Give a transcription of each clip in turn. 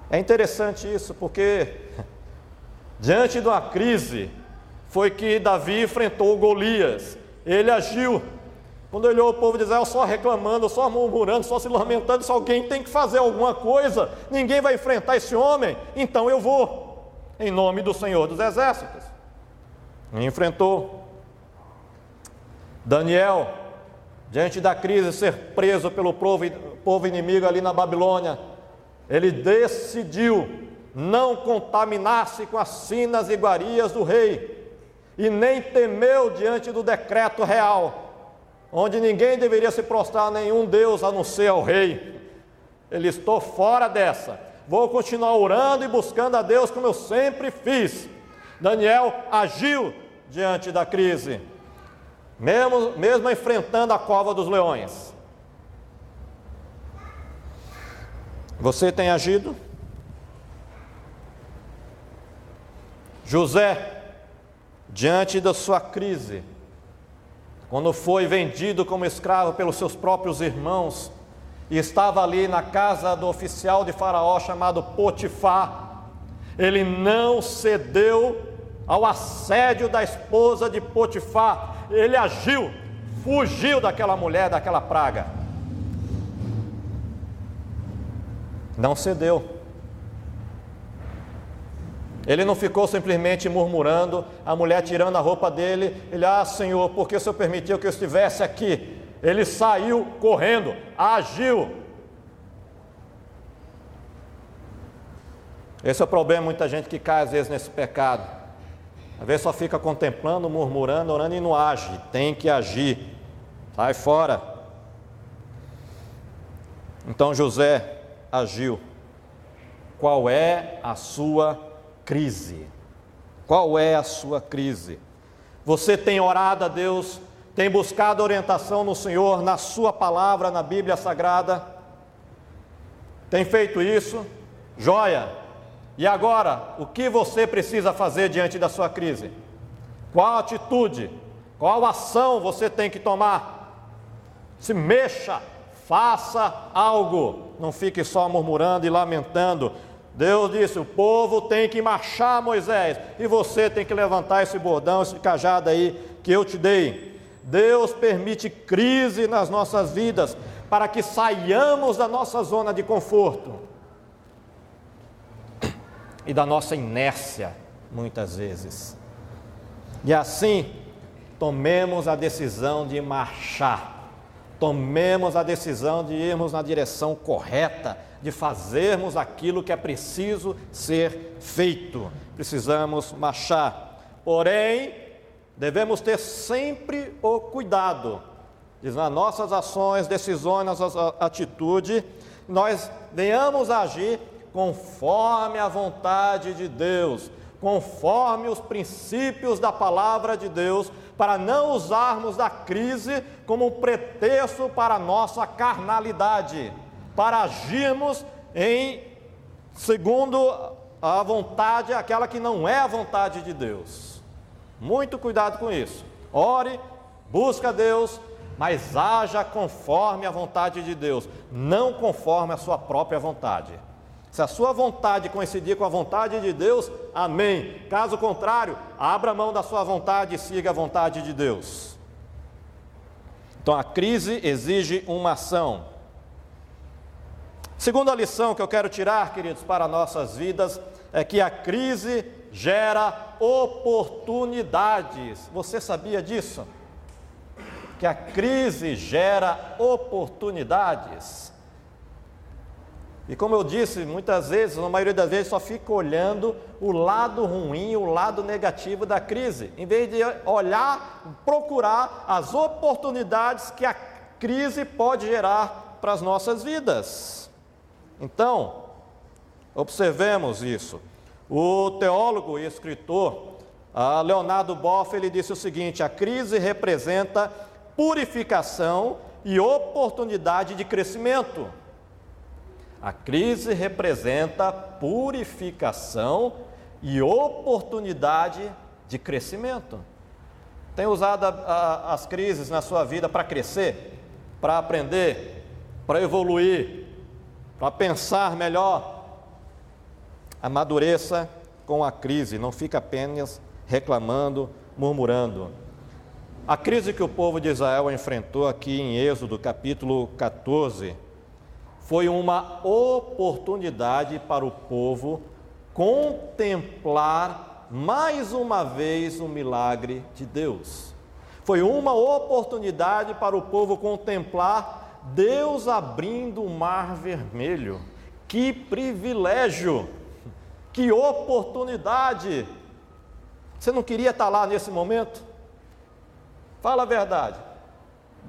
É interessante isso, porque diante de uma crise foi que Davi enfrentou Golias. Ele agiu. Quando olhou o povo de Israel só reclamando, só murmurando, só se lamentando, se alguém tem que fazer alguma coisa, ninguém vai enfrentar esse homem, então eu vou, em nome do Senhor dos Exércitos. E enfrentou. Daniel, diante da crise, ser preso pelo povo inimigo ali na Babilônia, ele decidiu não contaminar-se com as sinas e iguarias do rei, e nem temeu diante do decreto real, onde ninguém deveria se prostrar a nenhum Deus a não ser ao rei. Ele: estou fora dessa, vou continuar orando e buscando a Deus como eu sempre fiz. Daniel agiu diante da crise, mesmo enfrentando a cova dos leões. Você tem agido? José, diante da sua crise, quando foi vendido como escravo pelos seus próprios irmãos, e estava ali na casa do oficial de Faraó chamado Potifar, ele não cedeu ao assédio da esposa de Potifar, ele agiu, fugiu daquela mulher, daquela praga. Não cedeu. Ele não ficou simplesmente murmurando, a mulher tirando a roupa dele, ele: ah, Senhor, porque o Senhor permitiu que eu estivesse aqui? Ele saiu correndo, agiu. Esse é o problema, muita gente que cai às vezes nesse pecado. Às vezes só fica contemplando, murmurando, orando e não age. Tem que agir. Sai fora. Então José agiu. Qual é a sua crise? Qual é a sua crise? Você tem orado a Deus, tem buscado orientação no Senhor, na sua palavra, na Bíblia Sagrada? Tem feito isso? Joia! E agora, o que você precisa fazer diante da sua crise? Qual atitude, qual ação você tem que tomar? Se mexa, faça algo, não fique só murmurando e lamentando. Deus disse: o povo tem que marchar, Moisés, e você tem que levantar esse bordão, esse cajado aí que eu te dei. Deus permite crise nas nossas vidas para que saiamos da nossa zona de conforto e da nossa inércia, muitas vezes. E assim, tomemos a decisão de marchar, tomemos a decisão de irmos na direção correta, de fazermos aquilo que é preciso ser feito. Precisamos marchar. Porém, devemos ter sempre o cuidado de, nas nossas ações, decisões, nossa atitude, nós venhamos a agir conforme a vontade de Deus, conforme os princípios da palavra de Deus, para não usarmos da crise como um pretexto para a nossa carnalidade, para agirmos segundo a vontade, aquela que não é a vontade de Deus. Muito cuidado com isso. Ore, busque a Deus, mas haja conforme a vontade de Deus, não conforme a sua própria vontade. Se a sua vontade coincidir com a vontade de Deus, amém. Caso contrário, abra mão da sua vontade e siga a vontade de Deus. Então a crise exige uma ação. Segunda lição que eu quero tirar, queridos, para nossas vidas, é que a crise gera oportunidades. Você sabia disso? Que a crise gera oportunidades. E como eu disse, muitas vezes, na maioria das vezes, só fica olhando o lado ruim, o lado negativo da crise, em vez de olhar, procurar as oportunidades que a crise pode gerar para as nossas vidas. Então, observemos isso. O teólogo e escritor Leonardo Boff, ele disse o seguinte: a crise representa purificação e oportunidade de crescimento. A crise representa purificação e oportunidade de crescimento. Tem usado as crises na sua vida para crescer, para aprender, para evoluir, para pensar melhor? Amadureça com a crise, não fica apenas reclamando, murmurando. A crise que o povo de Israel enfrentou aqui em Êxodo, capítulo 14, foi uma oportunidade para o povo contemplar mais uma vez o milagre de Deus. Foi uma oportunidade para o povo contemplar Deus abrindo o mar vermelho. Que privilégio! Que oportunidade! Você não queria estar lá nesse momento? Fala a verdade.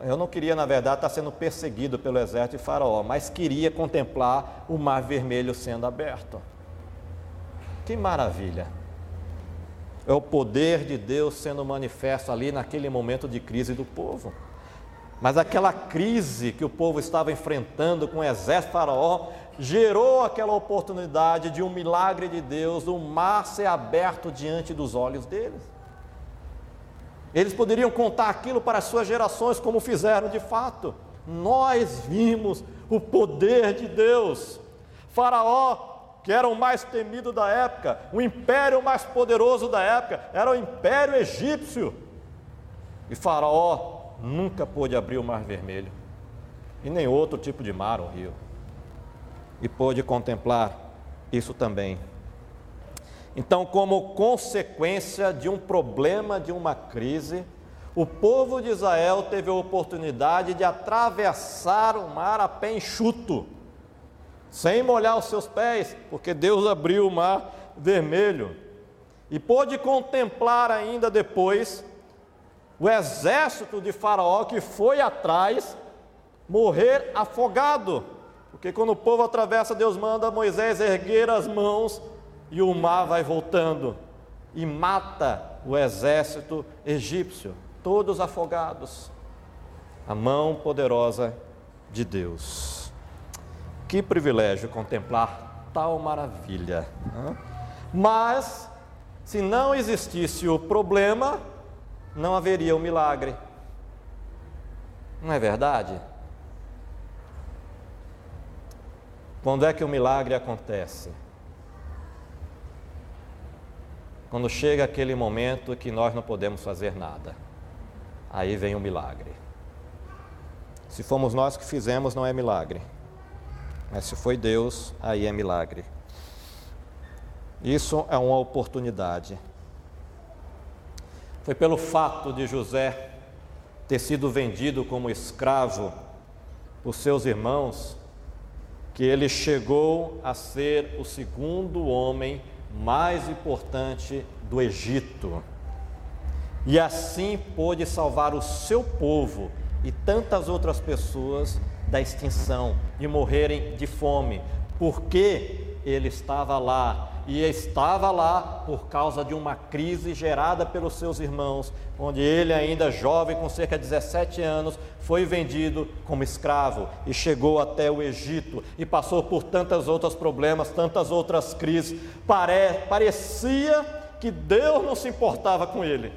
Eu não queria, na verdade, estar sendo perseguido pelo exército de Faraó, mas queria contemplar o mar vermelho sendo aberto. Que maravilha! É o poder de Deus sendo manifesto ali naquele momento de crise do povo. Mas aquela crise que o povo estava enfrentando com o exército de Faraó gerou aquela oportunidade de um milagre de Deus, o mar ser aberto diante dos olhos deles. Eles poderiam contar aquilo para as suas gerações, como fizeram de fato. Nós vimos o poder de Deus. Faraó, que era o mais temido da época, o império mais poderoso da época, era o Império Egípcio. E Faraó nunca pôde abrir o Mar Vermelho, e nem outro tipo de mar, ou rio, e pôde contemplar isso também. Então, como consequência de um problema, de uma crise, o povo de Israel teve a oportunidade de atravessar o mar a pé enxuto, sem molhar os seus pés, porque Deus abriu o mar vermelho, e pôde contemplar ainda depois o exército de Faraó que foi atrás morrer afogado, porque quando o povo atravessa, Deus manda Moisés erguer as mãos e o mar vai voltando e mata o exército egípcio, todos afogados. A mão poderosa de Deus. Que privilégio contemplar tal maravilha. Mas, se não existisse o problema, não haveria o milagre. Não é verdade? Quando é que o milagre acontece? Quando chega aquele momento que nós não podemos fazer nada. Aí vem o milagre. Se fomos nós que fizemos, não é milagre. Mas se foi Deus, aí é milagre. Isso é uma oportunidade. Foi pelo fato de José ter sido vendido como escravo por seus irmãos que ele chegou a ser o segundo homem mais importante do Egito. E assim pôde salvar o seu povo e tantas outras pessoas da extinção, de morrerem de fome, porque ele estava lá, e estava lá por causa de uma crise gerada pelos seus irmãos, onde ele, ainda jovem, com cerca de 17 anos, foi vendido como escravo e chegou até o Egito e passou por tantos outros problemas, tantas outras crises. Parecia que Deus não se importava com ele.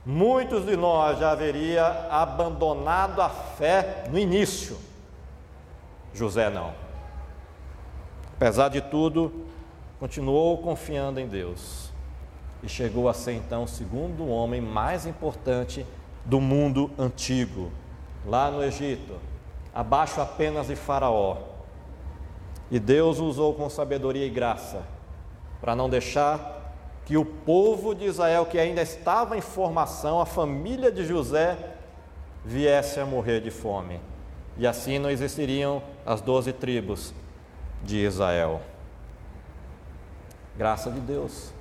Muitos de nós já haveria abandonado a fé no início. José não. Apesar de tudo, continuou confiando em Deus e chegou a ser então o segundo homem mais importante do mundo antigo, lá no Egito, abaixo apenas de Faraó. E Deus o usou com sabedoria e graça para não deixar que o povo de Israel, que ainda estava em formação, a família de José, viesse a morrer de fome. E assim não existiriam as 12 tribos de Israel. Graça de Deus.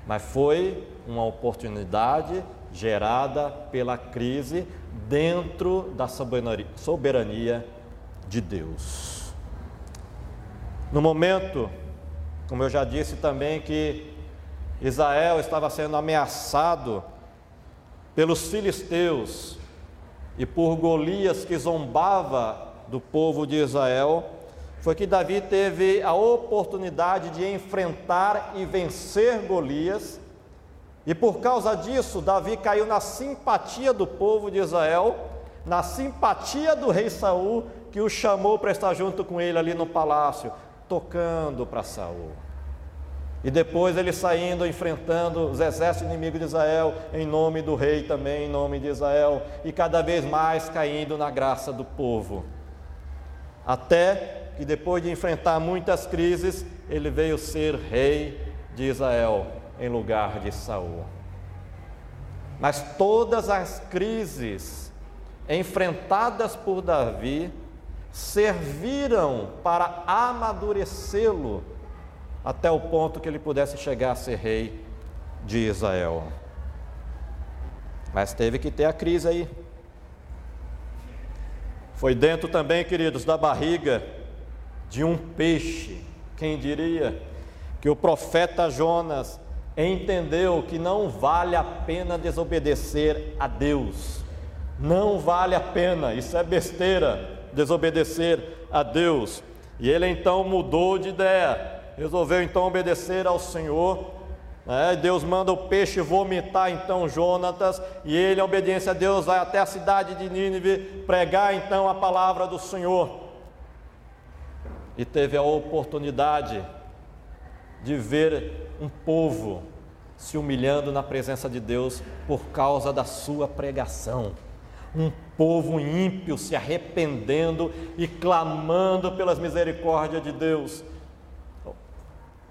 Mas foi uma oportunidade gerada pela crise dentro da soberania de Deus. No momento, como eu já disse também, que Israel estava sendo ameaçado pelos filisteus e por Golias, que zombava do povo de Israel, foi que Davi teve a oportunidade de enfrentar e vencer Golias, e por causa disso, Davi caiu na simpatia do povo de Israel, na simpatia do rei Saul, que o chamou para estar junto com ele ali no palácio. tocando para Saul. E depois ele saindo, enfrentando os exércitos inimigos de Israel, em nome do rei também, em nome de Israel, e cada vez mais caindo na graça do povo. Até que depois de enfrentar muitas crises, ele veio ser rei de Israel, em lugar de Saul. Mas todas as crises enfrentadas por Davi serviram para amadurecê-lo até o ponto que ele pudesse chegar a ser rei de Israel. Mas teve que ter a crise aí. Foi dentro também, queridos, da barriga de um peixe, quem diria, que o profeta Jonas entendeu que não vale a pena desobedecer a Deus. Não vale a pena, isso é besteira, desobedecer a Deus. E ele então mudou de ideia, resolveu então obedecer ao Senhor. Deus manda o peixe vomitar então Jonatas, e ele, em obediência a Deus, vai até a cidade de Nínive pregar então a palavra do Senhor. E teve a oportunidade de ver um povo se humilhando na presença de Deus por causa da sua pregação. Um povo ímpio se arrependendo e clamando pelas misericórdias de Deus.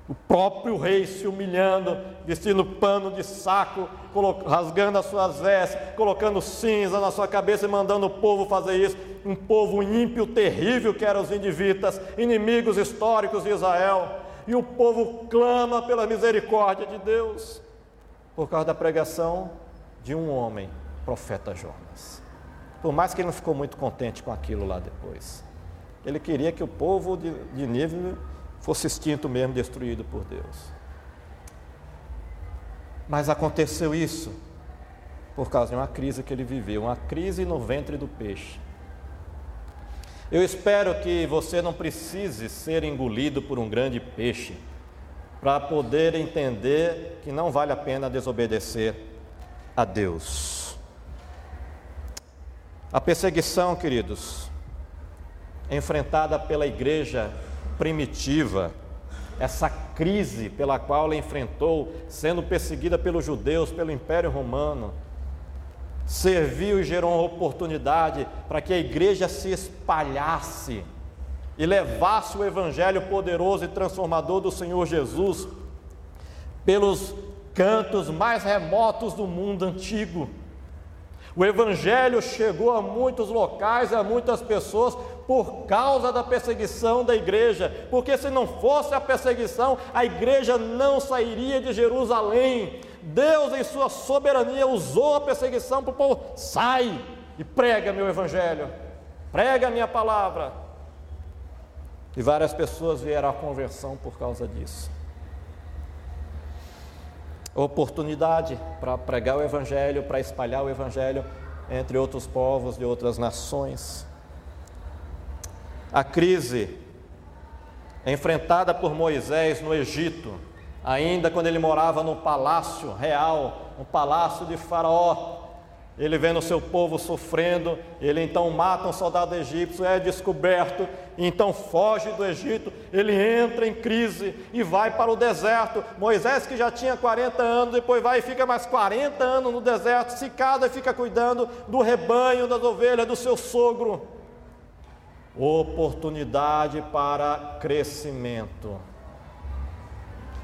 O próprio rei se humilhando, vestindo pano de saco, rasgando as suas vestes, colocando cinza na sua cabeça e mandando o povo fazer isso. Um povo ímpio, terrível que eram os ninivitas, inimigos históricos de Israel. E o povo clama pela misericórdia de Deus, por causa da pregação de um homem, profeta Jonas. Por mais que ele não ficou muito contente com aquilo lá depois. Ele queria que o povo de Nínive fosse extinto mesmo, destruído por Deus. Mas aconteceu isso por causa de uma crise que ele viveu, uma crise no ventre do peixe. Eu espero que você não precise ser engolido por um grande peixe para poder entender que não vale a pena desobedecer a Deus. A perseguição, queridos, enfrentada pela igreja primitiva, essa crise pela qual ela enfrentou, sendo perseguida pelos judeus, pelo Império Romano, serviu e gerou uma oportunidade para que a igreja se espalhasse e levasse o evangelho poderoso e transformador do Senhor Jesus pelos cantos mais remotos do mundo antigo. O evangelho chegou a muitos locais, a muitas pessoas, por causa da perseguição da igreja, porque se não fosse a perseguição, a igreja não sairia de Jerusalém. Deus, em sua soberania, usou a perseguição para o povo: sai e prega meu evangelho, prega a minha palavra. E várias pessoas vieram à conversão por causa disso. Oportunidade para pregar o evangelho, para espalhar o evangelho entre outros povos de outras nações. A crise enfrentada por Moisés no Egito, ainda quando ele morava no palácio real, no palácio de Faraó, ele vendo o seu povo sofrendo, ele então mata um soldado egípcio, é descoberto, então foge do Egito, ele entra em crise e vai para o deserto. Moisés, que já tinha 40 anos, depois vai e fica mais 40 anos no deserto, se casa e fica cuidando do rebanho, das ovelhas do seu sogro. Oportunidade para crescimento.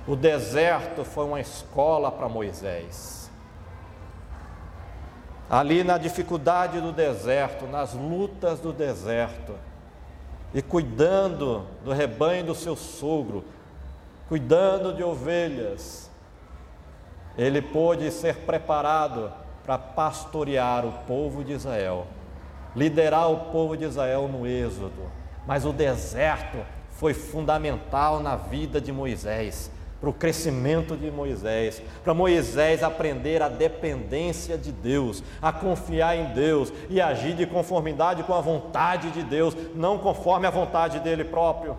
O deserto foi uma escola para Moisés. Ali na dificuldade do deserto, nas lutas do deserto, e cuidando do rebanho do seu sogro, cuidando de ovelhas, ele pôde ser preparado para pastorear o povo de Israel, liderar o povo de Israel no êxodo. Mas o deserto foi fundamental na vida de Moisés, para o crescimento de Moisés, para Moisés aprender a dependência de Deus, a confiar em Deus e agir de conformidade com a vontade de Deus, não conforme a vontade dele próprio.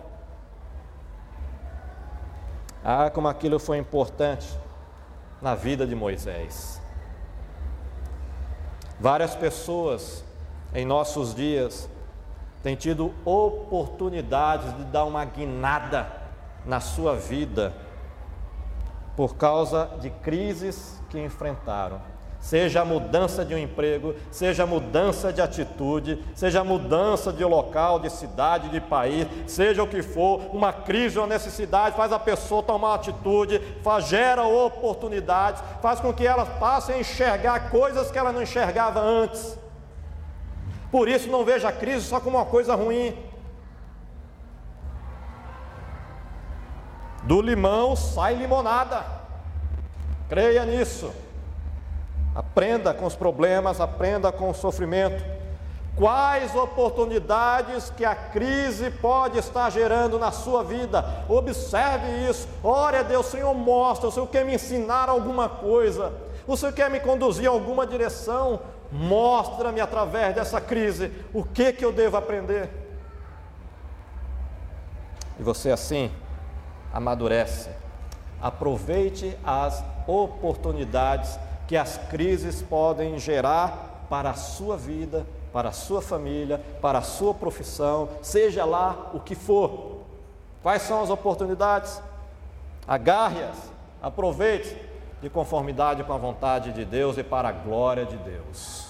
Como aquilo foi importante na vida de Moisés. Várias pessoas em nossos dias tem tido oportunidades de dar uma guinada na sua vida por causa de crises que enfrentaram. Seja a mudança de um emprego, seja a mudança de atitude, seja a mudança de local, de cidade, de país, seja o que for, uma crise ou necessidade faz a pessoa tomar uma atitude, gera oportunidades, faz com que ela passe a enxergar coisas que ela não enxergava antes. Por isso não veja a crise só como uma coisa ruim. Do limão sai limonada. Creia nisso. Aprenda com os problemas, aprenda com o sofrimento. Quais oportunidades que a crise pode estar gerando na sua vida? Observe isso. Ore a Deus, Senhor, mostra. O Senhor quer me ensinar alguma coisa. O Senhor quer me conduzir em alguma direção. Mostra-me através dessa crise o que eu devo aprender. E você assim amadurece. Aproveite as oportunidades que as crises podem gerar para a sua vida, para a sua família, para a sua profissão, seja lá o que for. Quais são as oportunidades? Agarre-as, aproveite de conformidade com a vontade de Deus e para a glória de Deus.